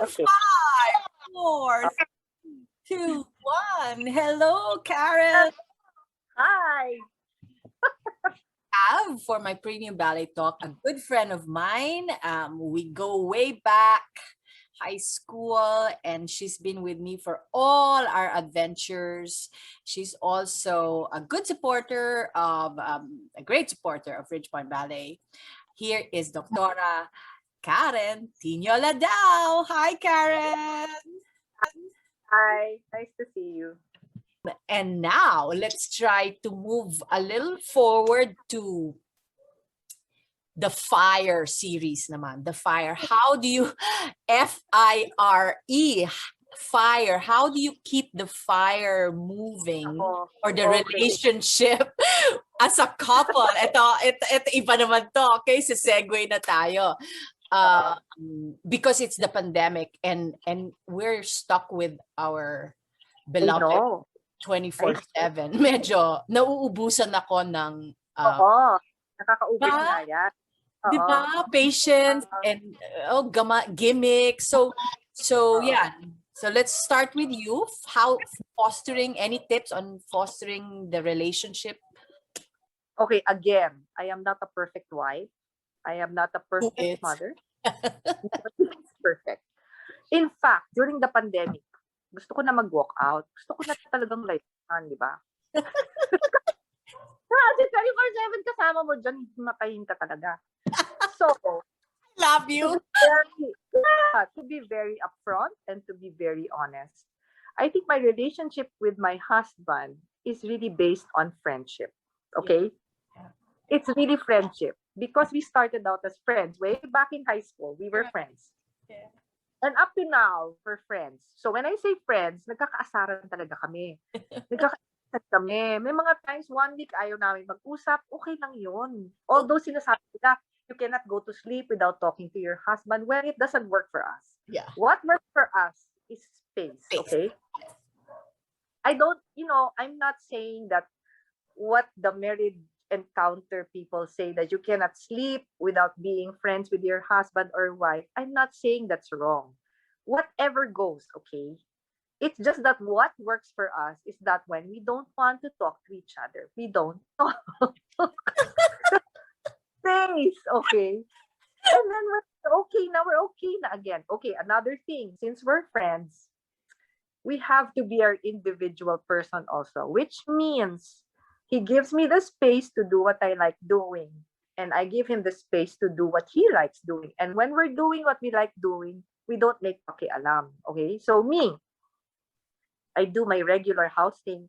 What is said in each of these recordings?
Okay. 5, 4, 3, 2, 1. Hello, Karen. Hi. For my premium ballet talk, a good friend of mine. We go way back high school, and she's been with me for all our adventures. She's also a good supporter of a great supporter of Ridgepointe Ballet. Here is Dra Karen Tinio Ladaw. Hi, Karen. Hi. Nice to see you. And now let's try to move a little forward to the F.I.R.E series naman. The F.I.R.E. How do you, F-I-R-E, F.I.R.E. How do you keep the fire moving or the relationship as a couple? Ito iba naman to. Okay, so segue na tayo. Because it's the pandemic and we're stuck with our beloved 24/7. Medyo nauubusan ako ng nakakaubos nga yan. Di ba? Patience and gimmicks. So yeah. So let's start with you. How fostering, any tips on fostering the relationship? Okay, again, I am not a perfect wife. I am not a perfect mother. It's perfect. In fact, during the pandemic, gusto ko na mag-walk out. Gusto ko na talagang life-on, di ba? Kasi 24/7 kasama mo dyan, matayin ka talaga. So, love you. To be very upfront and to be very honest. I think my relationship with my husband is really based on friendship. Okay? Yeah. It's really friendship because we started out as friends. Way back in high school, we were friends. Yeah. And up to now, we're friends. So when I say friends, nagkakaasaran talaga kami. Nagkakaasaran kami. May mga times, 1 week, ayaw namin mag-usap. Okay lang yun. Although sinasabi nila, you cannot go to sleep without talking to your husband. Well, it doesn't work for us. Yeah. What works for us is space. Okay? I don't, I'm not saying that what the married encounter people say that you cannot sleep without being friends with your husband or wife. I'm not saying that's wrong. Whatever goes, okay? It's just that what works for us is that when we don't want to talk to each other, we don't talk. Space, okay? And then we're okay na again. Okay, another thing, since we're friends, we have to be our individual person also, which means he gives me the space to do what I like doing. And I give him the space to do what he likes doing. And when we're doing what we like doing, we don't make pakialam. Okay? So me, I do my regular house thing.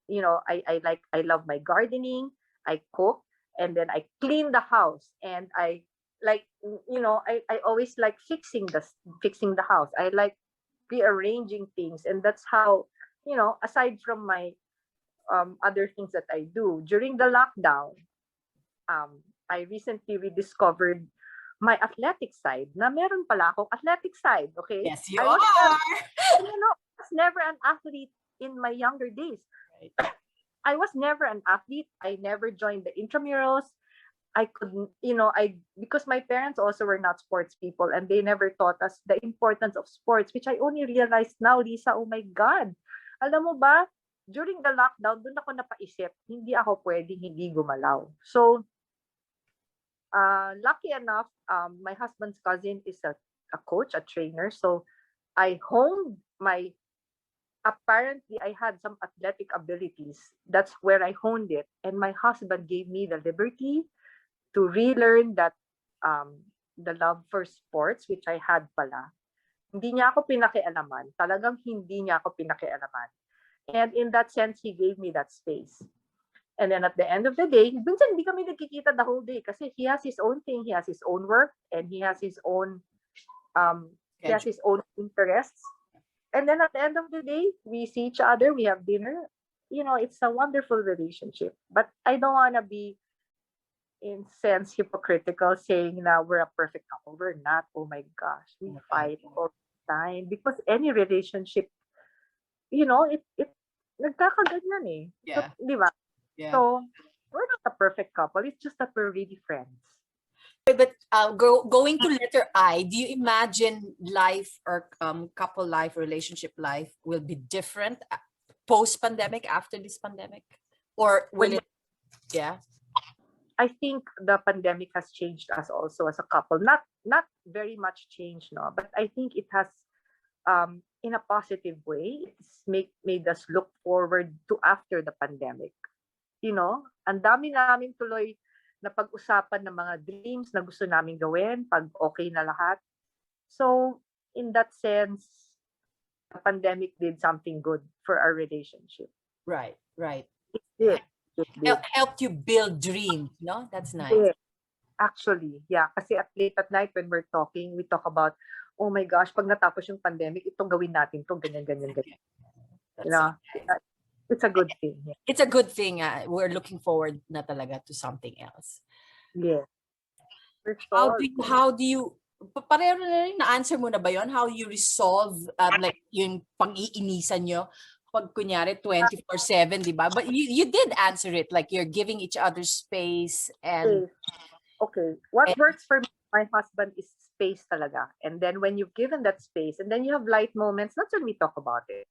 I love my gardening. I cook. And then I clean the house. And I always like fixing the house. I like rearranging things. And that's how, aside from my other things that I do. During the lockdown, I recently rediscovered my athletic side. Na meron pala akong athletic side, okay? Yes, you are! I was never an athlete in my younger days. Right. I was never an athlete. I never joined the intramurals. I couldn't, because my parents also were not sports people and they never taught us the importance of sports, which I only realized now, Lisa, oh my God. Alam mo ba, during the lockdown, doon ako napaisip, hindi ako pwedeng hindi gumalaw. So, lucky enough, my husband's cousin is a coach, a trainer. So, I honed apparently I had some athletic abilities. That's where I honed it. And my husband gave me the liberty to relearn that the love for sports, which I had pala. Hindi niya ako pinakialaman. Talagang hindi niya ako pinakialaman. And in that sense, he gave me that space. And then at the end of the day, minsan hindi kami nagkikita the whole day kasi he has his own thing, he has his own work, and he has his own interests. And then at the end of the day, we see each other, we have dinner. It's a wonderful relationship. But I don't want to be, in sense, hypocritical, saying na we're a perfect couple. We're not. Oh my gosh, we fight all the time because any relationship, it nagkakaganyan eh. Yeah. So, di ba? Yeah. So, we're not a perfect couple. It's just that we're really friends. But going to letter I, do you imagine life or couple life, relationship life will be different post-pandemic, after this pandemic? Or will When it, yeah? I think the pandemic has changed us also as a couple. Not very much change, no, but I think it has in a positive way. It's made us look forward to after the pandemic. You know, ang dami namin tuloy na pag-usapan ng mga dreams na gusto namin gawin pag okay na lahat. So, in that sense, the pandemic did something good for our relationship. Right, right. It did. It did. Helped you build dreams, no? That's nice. Yeah. Actually, yeah. Kasi at late at night when we're talking, we talk about, oh my gosh, pag natapos yung pandemic, itong gawin natin, itong ganyan, ganyan, ganyan. That's You know, so nice. it's a good thing. Yeah. It's a good thing. We're looking forward na talaga to something else. Yeah. How do you pareho na rin, na-answer mo na ba yon? How you resolve like yung pag-iinisan nyo pag kunyari 24/7, di ba? But you did answer it, like you're giving each other space and Okay. What works for me, my husband, is space talaga. And then when you've given that space, and then you have light moments, that's when we talk about it.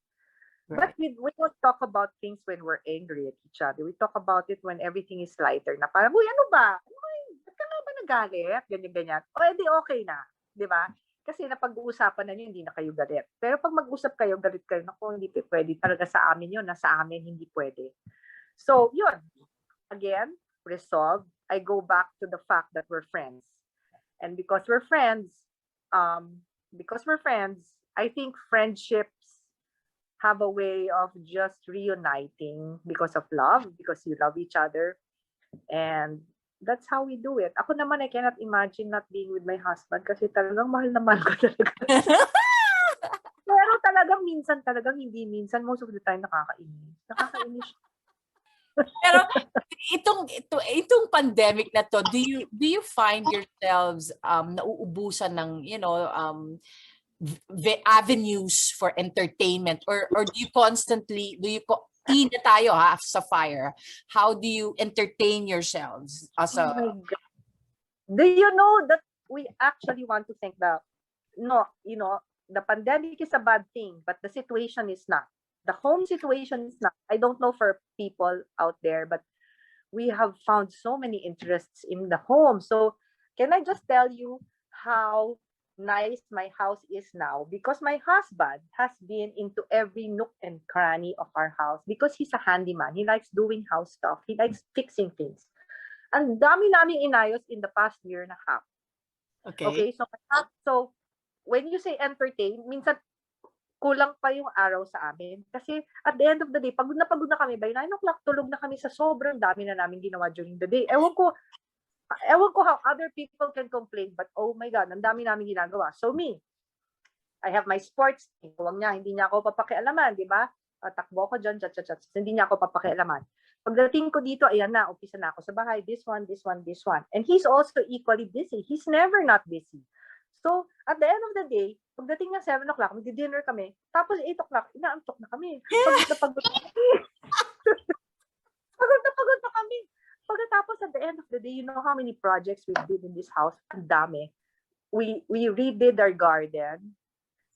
right. But we don't talk about things when we're angry at each other. We talk about it when everything is lighter. Na parang, uy, ano ba? Ano ba? Ba't ka nga ba nagalit? Ganyan, ganyan. O, edi okay na. Di ba? Kasi napag-uusapan na nyo, hindi na kayo galit. Pero pag mag-usap kayo, galit kayo, naku, hindi pwede. Talaga sa amin yun, nasa amin, hindi pwede. So, yun. Again, resolve. I go back to the fact that we're friends. And because we're friends, I think friendships have a way of just reuniting because of love, because you love each other. And that's how we do it. Ako naman, I cannot imagine not being with my husband kasi talagang mahal na mahal ko talaga. Pero talagang minsan, hindi minsan, most of the time nakakainis. Nakakainis. Pero itong pandemic na to, do you find yourselves nauubusan ng, you know, the avenues for entertainment, or do you constantly na tayo ha sa F.I.R.E, how do you entertain yourselves as Oh a my God. Do you know that we actually want to think that, no, you know, the pandemic is a bad thing, but the situation is not. The home situation is not. I don't know for people out there, but we have found so many interests in the home. So can I just tell you how nice my house is now? Because my husband has been into every nook and cranny of our house because he's a handyman. He likes doing house stuff. He likes fixing things. Ang dami naming inayos in the past year and a half. Okay, so when you say entertain, minsan kulang pa yung araw sa amin. Kasi at the end of the day, pagod na kami. By 9 o'clock, tulog na kami sa sobrang dami na namin ginawa during the day. Ewan ko how other people can complain, but oh my God, ang dami namin ginagawa. So me, I have my sports team. Hindi niya ako papakialaman, di ba? Takbo ko dyan, hindi niya ako papakialaman. Pagdating ko dito, ayan na, umpisa na ako sa bahay, this one. And he's also equally busy. He's never not busy. So, at the end of the day, pagdating ng 7 o'clock, magdi-dinner kami, tapos 8 o'clock, inaantok na kami. Pagod na pagod na kami. pagod na kami. Pagkatapos, at the end of the day, you know how many projects we did in this house? Ang dami. We redid our garden.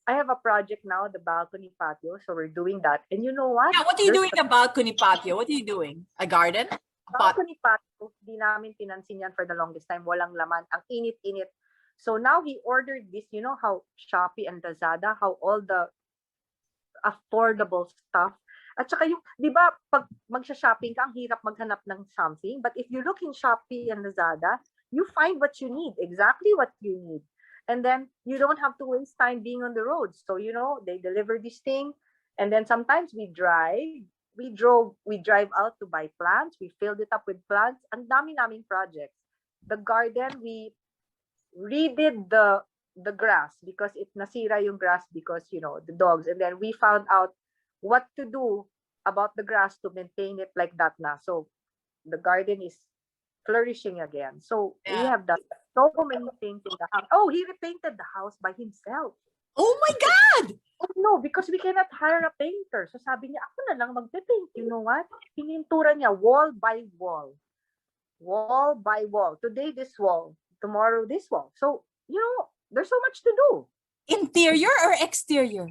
I have a project now, the balcony patio, so we're doing that. And you know what? Yeah, what are you doing in the balcony patio? What are you doing? A garden? Balcony patio, di namin pinansin yan for the longest time. Walang laman. Ang init-init. So now he ordered this, you know how Shopee and Lazada, how all the affordable stuff. At saka yung, di ba, pag magsha-shopping ka, ang hirap maghanap ng something. But if you look in Shopee and Lazada, you find what you need, exactly what you need. And then you don't have to waste time being on the road. So, you know, they deliver this thing. And then sometimes we drive out to buy plants. We filled it up with plants. Ang dami naming projects. The garden, we redid the grass because it nasira yung grass because, you know, the dogs. And then we found out what to do about the grass to maintain it like that na. So the garden is flourishing again. So we have done so many things in the house. Oh, he repainted the house by himself. Oh my God! Oh, no, because we cannot hire a painter. So sabi niya, ako na lang magpe-paint. You know what? Pinintura niya wall by wall. Wall by wall. Today, this wall. tomorrow this wall. So, there's so much to do. Interior or exterior?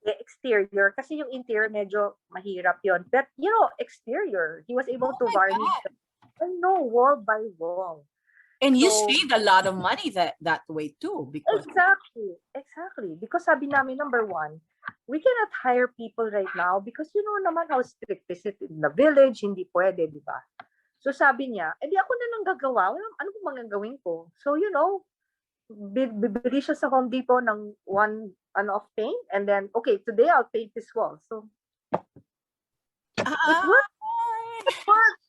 The exterior, kasi yung interior medyo mahirap yon. But, exterior, he was able to my varnish God. wall by wall. And you So, saved a lot of money that way too, because exactly. Because sabi namin, number one, we cannot hire people right now because you know naman how strict is it in the village, hindi pwede, di ba? So sabi niya, edi ako na lang gagawa. Ano bang mga gawin ko? So, bibili siya sa Home Depot ng one of paint and then, okay, today I'll paint this wall. So, it worked. It worked.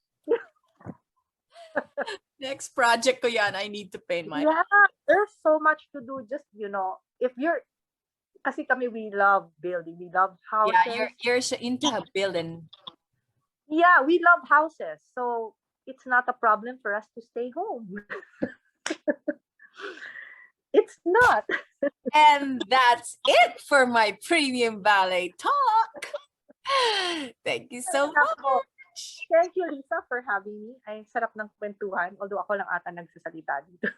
next project ko yan, I need to paint my Yeah, there's so much to do. Just, if you're, kasi kami, we love building. We love houses. Yeah, you're into a building. Yeah, we love houses. So, it's not a problem for us to stay home. It's not. And that's it for my premium ballet talk. Thank you so much. Thank you, Lisa, for having me. Ay, sarap ng kwentuhan. Although ako lang ata nagsasalita dito.